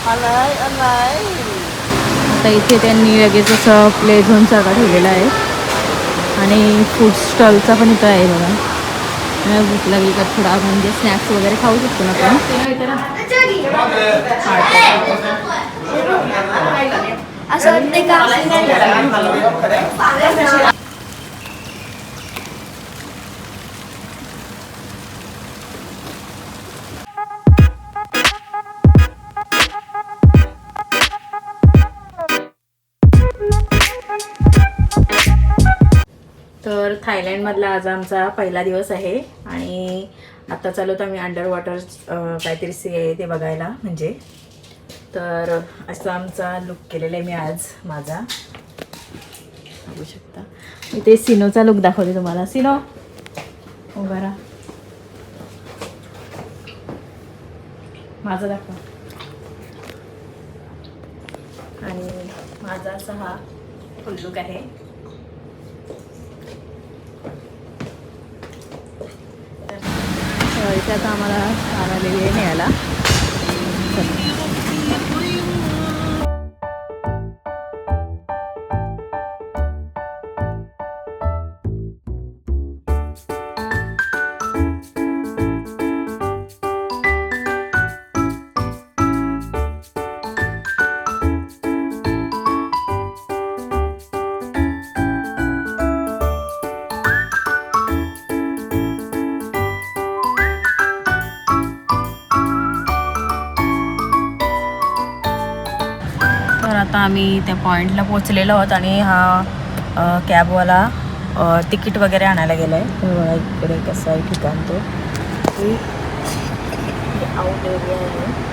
आता इथे त्यांनी लगेच असं प्ले झोन सारखा ठेवलेला आहे आणि फूड स्टॉलचा पण इथं आहे बघा. भूक लागली का थोडा म्हणजे स्नॅक्स वगैरे खाऊ शकतो ना आपण. असं वाटतंय का तर थायलंडमधला आज आमचा पहिला दिवस आहे आणि आता चालू तर आम्ही अंडर वॉटर काहीतरी सी आहे ते बघायला म्हणजे. तर असा आमचा लुक केलेला आहे मी आज माझा, बघू शकता. मी ते सिनोचा लुक दाखवते तुम्हाला. सिनो उभा राहा, माझा दाखवा. आणि माझा असा हा फुल लुक आहे. इथे आता आम्हाला कार आलेली आहे न्यायला. तर आता आम्ही त्या पॉईंटला पोचलेलो आहोत आणि हा कॅबवाला तिकीट वगैरे आणायला गेला आहे. बघा इकडे कसं आहे ठिकाण. तो आउट एरिया आहे.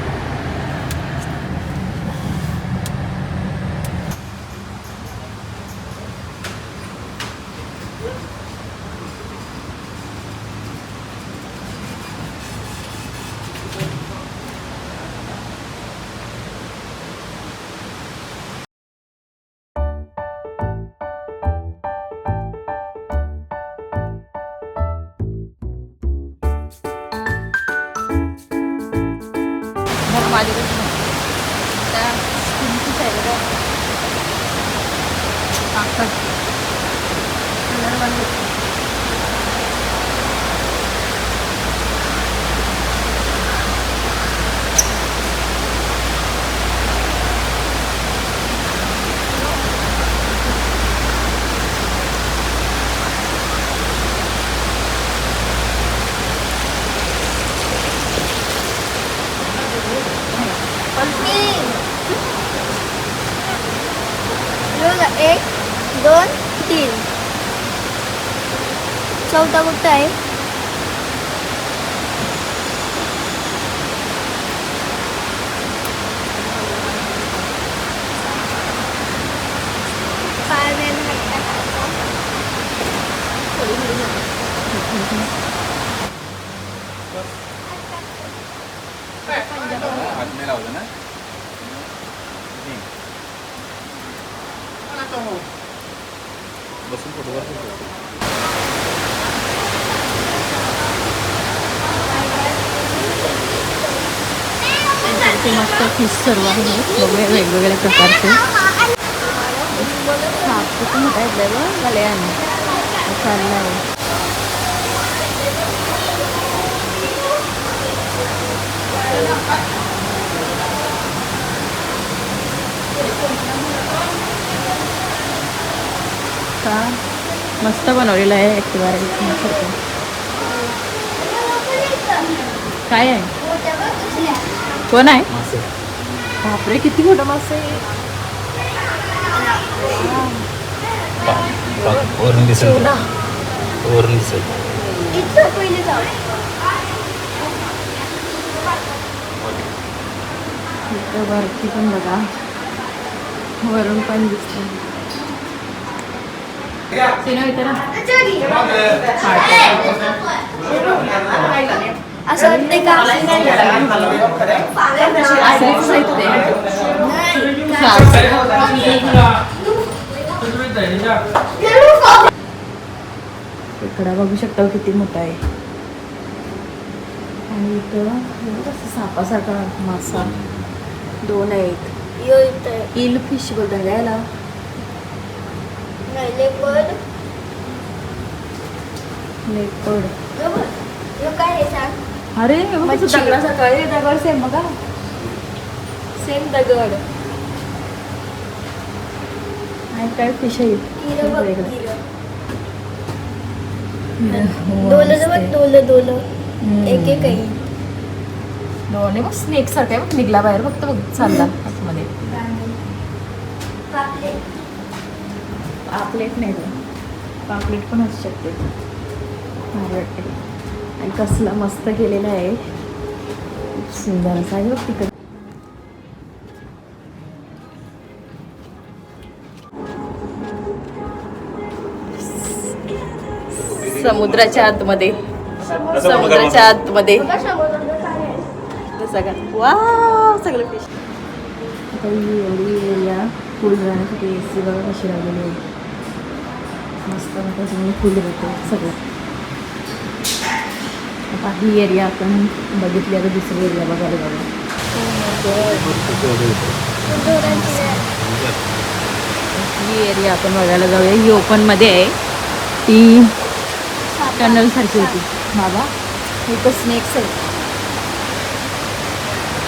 एक दोन तीन, चौथा कुठं आहे? बसून फोटोग्राफ मस्त फिश सर्व आहे. वेगवेगळ्या प्रकारचे साप कुठून होता येतलं गल्याने चाललं आहे. का मस्त बनवलेलं आहे ॲक्टिवा सारखं. काय आहे? कोण आहे? बापरे किती मोठं मासे आहे. वरून दिसेल, वरून दिसेल. वरती पण बघा, वरून पण दिसतं. असं वाटतंय का इकडं बघू शकता किती मोठा आहे. आणि इथं सापासारखा मासा 2 आहेत. यो इथं इल फिश बोलतात का याला? नाही लेपर्ड. लेपर्ड. यो बघ. यो काय आहे सांग? अरे हे बघ कसं मच्छी. दगडासारखं आहे. दगड सेम बघा. सेम दगड. आणि काय फिश आहेत किरं बघ वेगळं. किरं. हो, डोलं मस्त बघ आहे. डोलं. हम्म. एक एक आहे. दोन्ही बघ स्नेक सारखं आहे बघ. निघला बाहेर फक्त बघ चालला आतमध्ये. पापलेट. पापलेट नाही तो. पापलेट पण असू शकते. भारी वाटते. आणि कसला मस्त केलेला आहे. खूप सुंदर असं आहे बघ तिकडे. समुद्राच्या आतमध्ये समुद्राच्या आतमध्ये बघा समुद्राचं काय आहे. सगळं वा सगळं फिश. आता ही एवढी एरिया फुल राहण्यासाठी AC बघा कशी लागलेली आहे. मस्त त्याच्यामुळे फुल होतं सगळं. आता ही एरिया आपण बघितली. आता दुसरी एरिया बघायला जाऊ. ही एरिया आपण बघायला जाऊया. ही ओपनमध्ये आहे. ती टनल सारखी होती बाबा. इथं स्नेक्स आहे.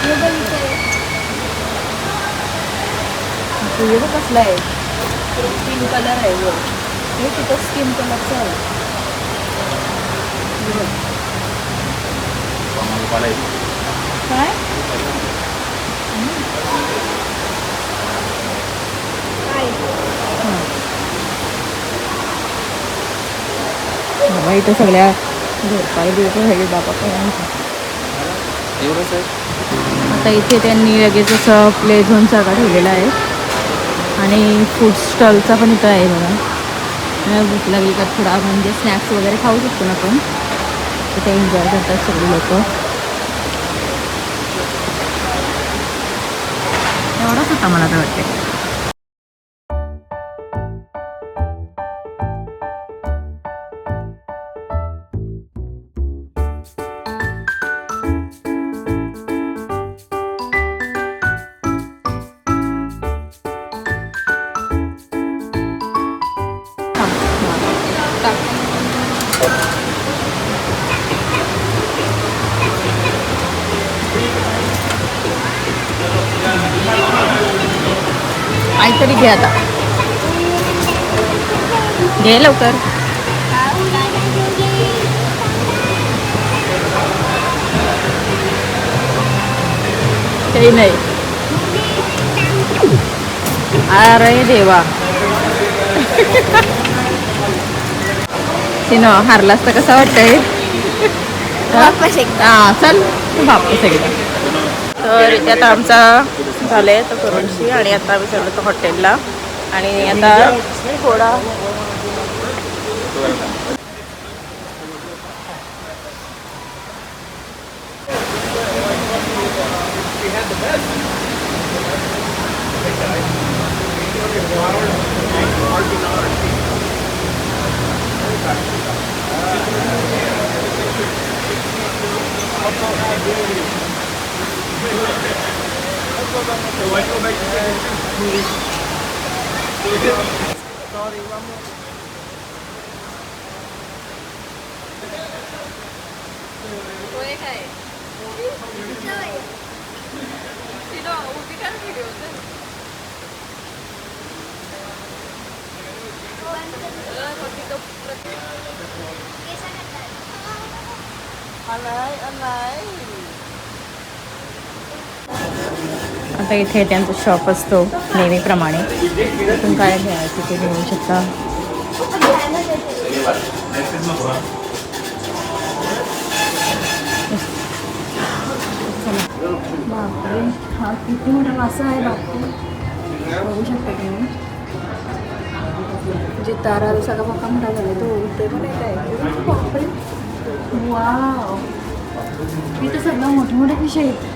यो बघ इथं आहे. तुझे बघ कसलं आहे. स्किन कलर आहे वर. हे तिथं स्किन कलरचं आहे. हे बघ. काय काय? बाबा इथं सगळ्या झोपाळी बिळपाळ सगळे बाबा काय एवढंच आहे. आता इथे त्यांनी लगेच असं प्ले झोन सारखा ठेवलेला आहे. आणि फूड स्टॉलचा पण इथं आहे बघा. भूक लागली का थोडा म्हणजे स्नॅक्स वगैरे खाऊ शकतो ना आपण. इथे एन्जॉय करतात सगळे लोक. एवढंच होता मला तर वाटते. काहीतरी घे आता. घे लवकर. काही नाही. अरे देवा. तिनं हारलास तर कसं वाटतंय. वापस एकदा. हां चल वापस एकदा. तर इथे आता आमचा झालं आहे तर करूनशी. आणि आता आम्ही चाललो होतो हॉटेलला. आणि आता थोडा आता इथे त्यांचा शॉप असतो नेहमीप्रमाणे. तुम्ही काय घ्यायचं ते घेऊ शकता. बापरे हा किती मोठा मासा आहे. बापरे बघू शकता तुम्ही. जे तारा सगळा मोठा मोठा झाला तो ते पण एक आहे. बापरे वाव. इथं सगळं मोठे मोठे फिश आहेत.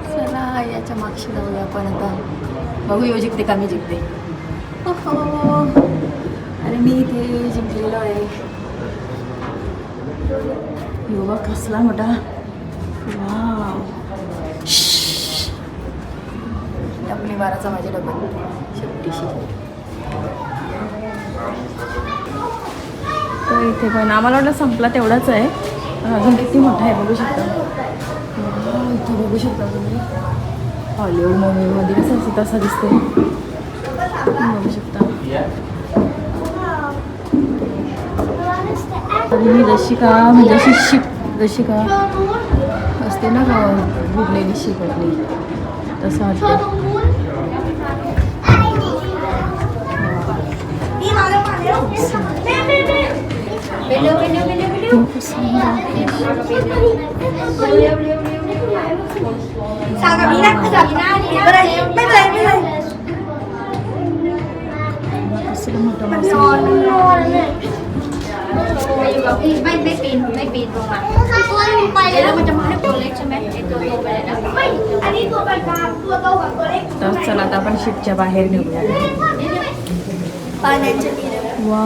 चला याच्या मागशी जाऊया आपण आता. बघू यो जिंकते का मी जिंकते. ओहो, अरे मी इथे जिंकलेलो आहे. योगा कसला मोठा. वाव, आपली 12चा माझे डबल शेपटीशी. तर इथे पण आम्हाला वाटलं संपला तेवढाच आहे, पण अजून किती मोठा आहे बघू शकता. वाव, इथे बघू शकता तुम्ही हॉलिवूड मूवीमध्ये कसं असं तसं दिसते. बघू शकता. ही रशिका म्हणजे अशी शिप, रशिका असते ना बुडलेली शिप आपली, तसं वाटतं. कसं मोठं मासे.ไม่ปีนลงมาไปแล้วมันจะมาให้ตัวเล็กใช่ไหมไอตัวโตไปเลยนะอันนี้ตัวกลางตัวโตกับตัวเล็ก तर चला आता आपण शिपच्या बाहेर निघूया. पाण्याचे वा,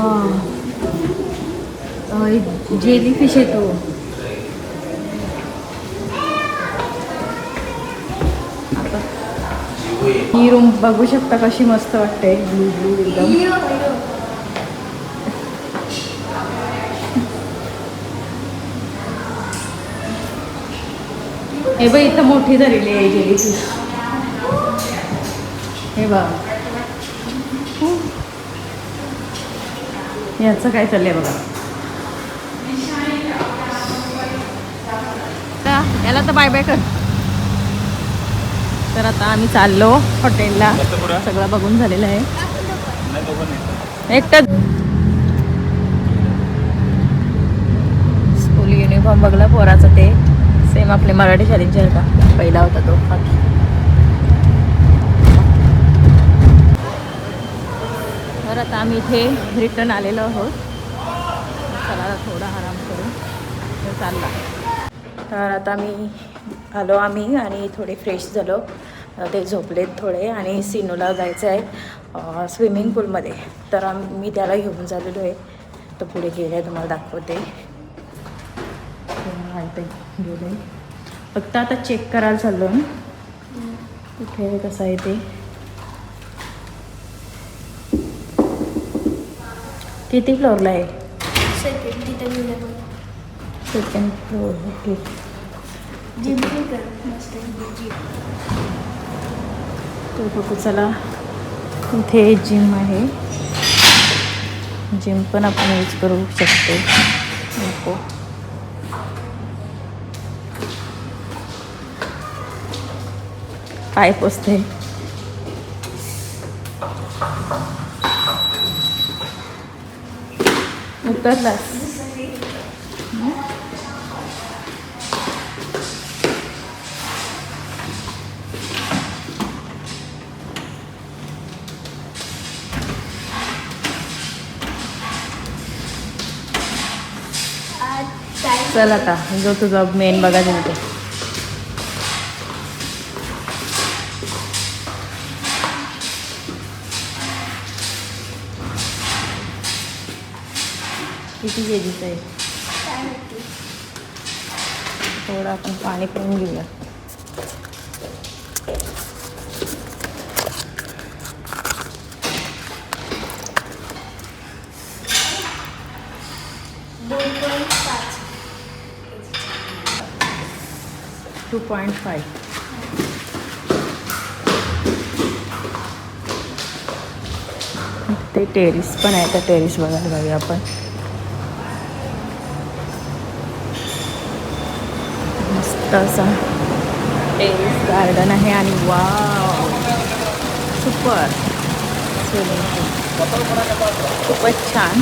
जेली फिश येतो. आता ही रूम बघू शकता कशी मस्त वाटते. ब्लू ब्लू एकदम. हे बघ इथं मोठी झालेली आहे जेली फिश. हे बघ याचं काय चाललंय बघा. याला तर बाय बाय कर. तर आता आम्ही चाललो हॉटेलला. सगळं बघून झालेलं आहे. एकटंच स्कूल युनिफॉर्म बघला पोराचं, ते सेम आपले मराठी शाळेचे का पहिला होता तो. तर आता आम्ही इथे रिटर्न आलेलो आहोत. चला थोडा आराम करू. तर चालला. तर आता आलो आम्ही आणि थोडे फ्रेश झालो. ते झोपलेत थोडे आणि सिनूला जायचं आहे स्विमिंग पूलमध्ये. तर मी त्याला घेऊन झालेलो आहे. तर पुढे गेले तुम्हाला दाखवते. गेले फक्त आता चेक करायला चाललो ना कुठे कसं आहे ते. किती फ्लोअरला आहे? Second floor. ओके. तो बघू चला. इथे जिम आहे. जिम पण आपण यूज करू शकतो. नको पाय पोचते. उतरलास. चल आता जो तुझा मेन बघायचं होते. किती केजीचं आहे? थोडं आपण पाणी पिऊन घेऊया. टू 2.5. ते टेरिस पण आहे. त्या टेरिस बघायला जाऊया आपण. मस्त असा टेरिस गार्डन आहे आणि वाव सुपर स्विमिंग पूल खूपच छान.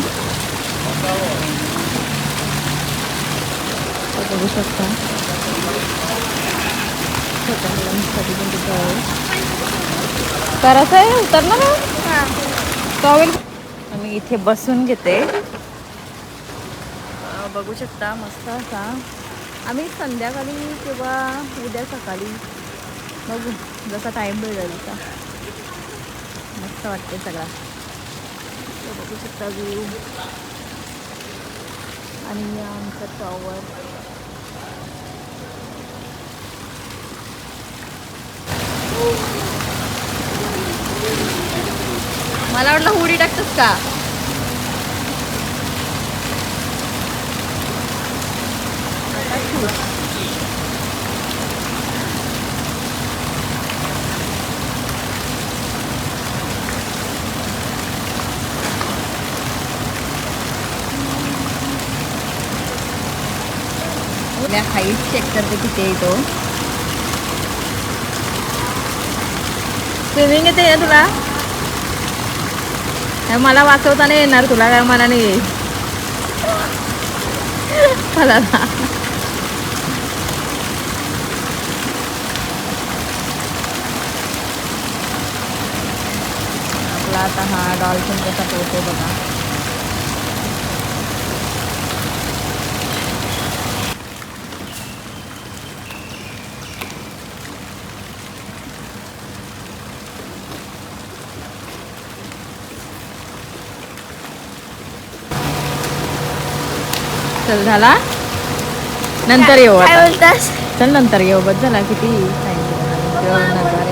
बघू शकता. छोट्या मुलांसाठी पण तिथं आहे. करायचं आहे उतरणार ना टॉवेल. आम्ही इथे बसून घेते. बघू शकता मस्त असा. आम्ही संध्याकाळी किंवा उद्या सकाळी बघू जसा टाईम भेटेल तसा. मस्त वाटते सगळा. तो बघू शकता व्ह्यू आणि आमचं टॉवर. मला वाटलं उडी टाकतोस का. हाईट चेक करते किती येतो. स्विमिंग येते आहे तुला. मला वाचवता नाही येणार तुला काय मला नाही येईल. आपला आता हा डॉल्फिन कसा पोहतो बघा. चल झाला नंतर येऊ. काय बोलतास? चल नंतर येऊ. बस झाला किती सांगितलं.